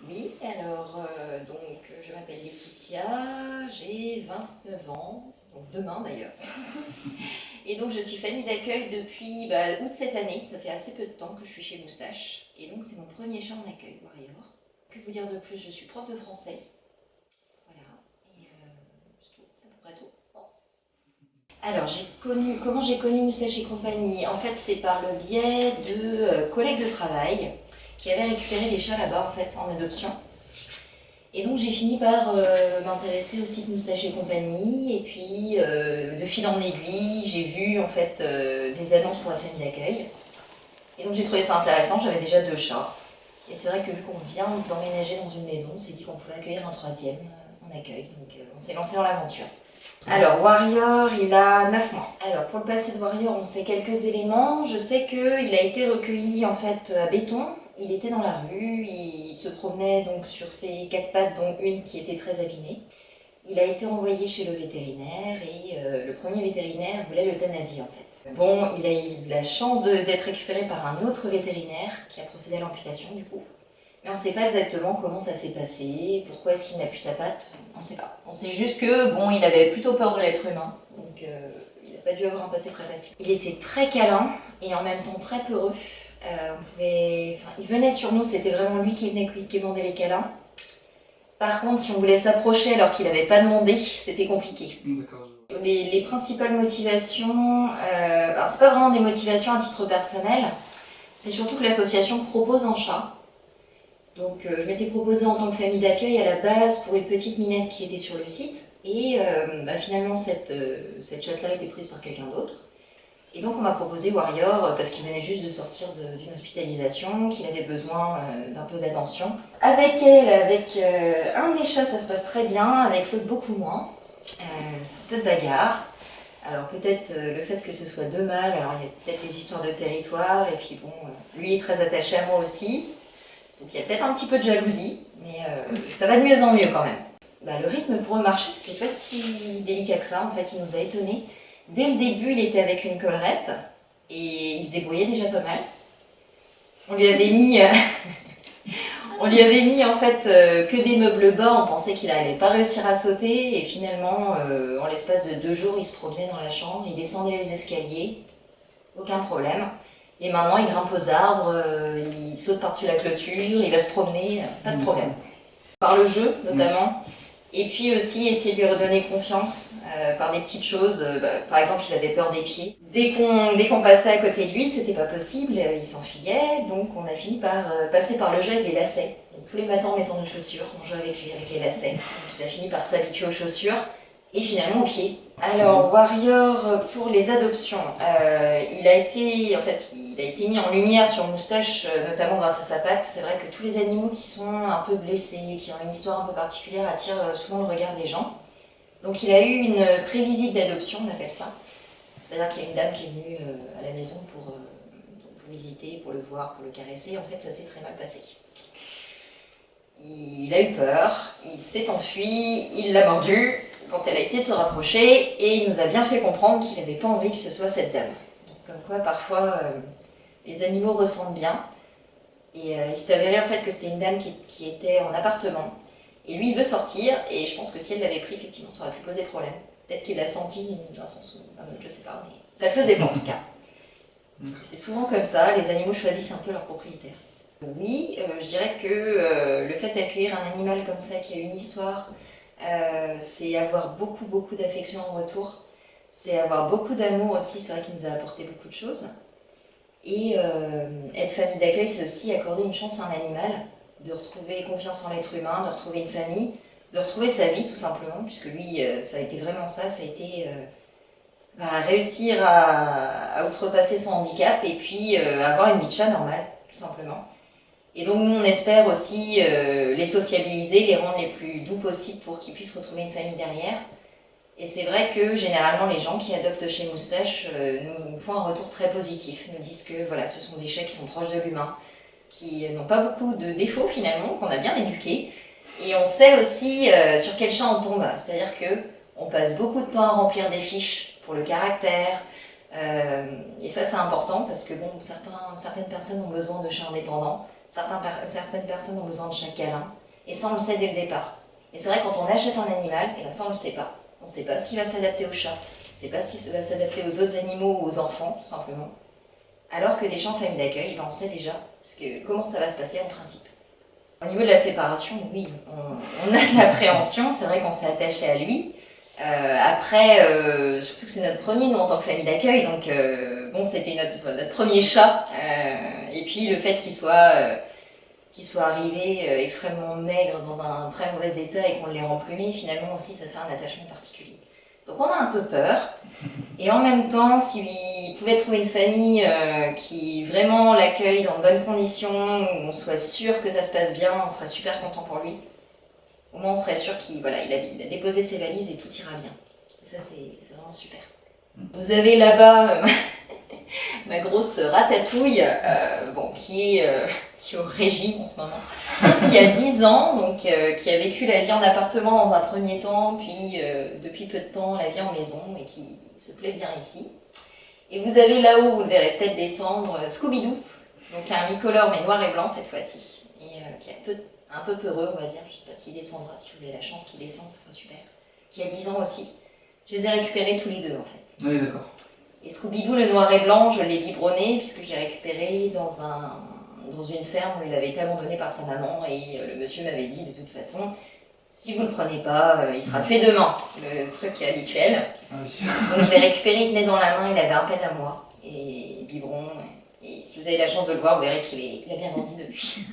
Oui, alors donc je m'appelle Laetitia, j'ai 29 ans, donc demain d'ailleurs. Et donc je suis famille d'accueil depuis août cette année, ça fait assez peu de temps que je suis chez Moustache. Et donc c'est mon premier chat en accueil, Warrior. Que vous dire de plus, je suis prof de français. Voilà, et c'est tout, c'est à peu près tout, je pense. Alors comment j'ai connu Moustache et compagnie? En fait c'est par le biais de collègues de travail qui avaient récupéré des chats là-bas en fait en adoption. Et donc j'ai fini par m'intéresser au site Moustache et compagnie, et puis de fil en aiguille, j'ai vu en fait des annonces pour la famille d'accueil. Et donc j'ai trouvé ça intéressant, j'avais déjà 2 chats. Et c'est vrai que vu qu'on vient d'emménager dans une maison, on s'est dit qu'on pouvait accueillir un 3e en accueil. Donc on s'est lancé dans l'aventure. Alors Warrior, il a 9 mois. Alors pour le passé de Warrior, on sait quelques éléments. Je sais qu'il a été recueilli en fait à Béton. Il était dans la rue, il se promenait donc sur ses 4 pattes, dont une qui était très abîmée. Il a été envoyé chez le vétérinaire et le premier vétérinaire voulait l'euthanasie en fait. Bon, il a eu la chance d'être récupéré par un autre vétérinaire qui a procédé à l'amputation du coup. Mais on ne sait pas exactement comment ça s'est passé, pourquoi est-ce qu'il n'a plus sa patte, on ne sait pas. On sait juste que bon, il avait plutôt peur de l'être humain, donc il n'a pas dû avoir un passé très facile. Il était très câlin et en même temps très peureux. Il venait sur nous, c'était vraiment lui qui venait qui demandait les câlins. Par contre, si on voulait s'approcher alors qu'il n'avait pas demandé, c'était compliqué. D'accord. Les principales motivations, c'est pas vraiment des motivations à titre personnel, c'est surtout que l'association propose un chat. Donc je m'étais proposée en tant que famille d'accueil à la base pour une petite minette qui était sur le site. Et finalement cette chatte-là a été prise par quelqu'un d'autre. Et donc on m'a proposé Warrior parce qu'il venait juste de sortir d'une hospitalisation, qu'il avait besoin d'un peu d'attention. Avec elle, avec un de mes chats ça se passe très bien, avec l'autre beaucoup moins. C'est un peu de bagarre. Alors peut-être le fait que ce soit 2 mâles, alors il y a peut-être des histoires de territoire, et puis bon, lui est très attaché à moi aussi. Donc il y a peut-être un petit peu de jalousie, mais ça va de mieux en mieux quand même. Le rythme pour eux marcher, c'était pas si délicat que ça, en fait, il nous a étonnés. Dès le début, il était avec une collerette, et il se débrouillait déjà pas mal. On lui avait mis, en fait que des meubles bas, on pensait qu'il allait pas réussir à sauter, et finalement, en l'espace de 2 jours, il se promenait dans la chambre, il descendait les escaliers, aucun problème. Et maintenant, il grimpe aux arbres, il saute par-dessus la clôture, il va se promener, pas de problème. Par le jeu, notamment. Et puis aussi, essayer de lui redonner confiance par des petites choses. Par exemple, il avait peur des pieds. Dès qu'on passait à côté de lui, c'était pas possible, il s'enfuyait. Donc, on a fini par passer par le jeu avec les lacets. Donc, tous les matins, en mettant nos chaussures, on jouait avec lui, avec les lacets. Donc, il a fini par s'habituer aux chaussures. Et finalement aux pieds. Alors Warrior, pour les adoptions, il a été mis en lumière sur Moustache, notamment grâce à sa patte. C'est vrai que tous les animaux qui sont un peu blessés, qui ont une histoire un peu particulière, attirent souvent le regard des gens. Donc il a eu une prévisite d'adoption, on appelle ça. C'est-à-dire qu'il y a une dame qui est venue à la maison pour visiter, pour le voir, pour le caresser. En fait, ça s'est très mal passé. Il a eu peur, il s'est enfui, il l'a mordu quand elle a essayé de se rapprocher, et il nous a bien fait comprendre qu'il n'avait pas envie que ce soit cette dame. Donc, comme quoi, parfois, les animaux ressentent bien. Et il s'est avéré en fait que c'était une dame qui était en appartement. Et lui, il veut sortir, et je pense que si elle l'avait pris, effectivement, ça aurait pu poser problème. Peut-être qu'il l'a senti d'un sens ou d'un autre, je sais pas, mais ça faisait bon en tout cas. C'est souvent comme ça, les animaux choisissent un peu leur propriétaire. Oui, je dirais que le fait d'accueillir un animal comme ça qui a une histoire, c'est avoir beaucoup d'affection en retour, c'est avoir beaucoup d'amour aussi, c'est vrai qu'il nous a apporté beaucoup de choses. Et être famille d'accueil, c'est aussi accorder une chance à un animal, de retrouver confiance en l'être humain, de retrouver une famille, de retrouver sa vie tout simplement, puisque lui, ça a été vraiment ça, ça a été réussir à outrepasser son handicap et puis avoir une vie de chat normale, tout simplement. Et donc nous on espère aussi les sociabiliser, les rendre les plus doux possibles pour qu'ils puissent retrouver une famille derrière. Et c'est vrai que généralement les gens qui adoptent chez Moustache nous font un retour très positif, nous disent que voilà, ce sont des chats qui sont proches de l'humain, qui n'ont pas beaucoup de défauts finalement, qu'on a bien éduqués. Et on sait aussi sur quel chat on tombe, c'est-à-dire qu'on passe beaucoup de temps à remplir des fiches pour le caractère, et ça c'est important parce que bon, certaines personnes ont besoin de chats indépendants. Certaines personnes ont besoin de chaque câlin, et ça on le sait dès le départ. Et c'est vrai, quand on achète un animal, et ben ça on le sait pas. On ne sait pas s'il va s'adapter au chat, on ne sait pas s'il va s'adapter aux autres animaux ou aux enfants, tout simplement. Alors que des chiens en famille d'accueil, ben on sait déjà comment ça va se passer en principe. Au niveau de la séparation, oui, on a de l'appréhension, c'est vrai qu'on s'est attaché à lui. Après, surtout que c'est notre premier, nous, en tant que famille d'accueil, donc bon, c'était notre premier chat. Et puis le fait qu'il soit arrivé extrêmement maigre, dans un très mauvais état et qu'on l'ait remplumé, finalement aussi, ça fait un attachement particulier. Donc on a un peu peur. Et en même temps, s'il pouvait trouver une famille qui vraiment l'accueille dans de bonnes conditions, où on soit sûr que ça se passe bien, on serait super content pour lui. Au moins on serait sûr qu'il a déposé ses valises et tout ira bien. Et ça c'est vraiment super. Vous avez là-bas ma grosse ratatouille, qui est au régime en ce moment, qui a 10 ans, donc qui a vécu la vie en appartement dans un premier temps, puis depuis peu de temps la vie en maison et qui se plaît bien ici. Et vous avez là-haut, vous le verrez peut-être descendre, Scooby-Doo, donc un bicolore mais noir et blanc cette fois-ci, et qui est un peu peureux on va dire, je ne sais pas s'il descendra, si vous avez la chance qu'il descende, ça sera super, qui a 10 ans aussi. Je les ai récupérés tous les deux en fait. Oui, d'accord. Et Scooby-Doo, le noir et blanc, je l'ai biberonné puisque je l'ai récupéré dans une ferme où il avait été abandonné par sa maman et le monsieur m'avait dit de toute façon, si vous ne le prenez pas, il sera tué demain, le truc habituel. Ah oui. Donc je l'ai récupéré, il tenait dans la main, il avait à peine un mois, et biberon, et si vous avez la chance de le voir, vous verrez qu'il a bien grandi depuis.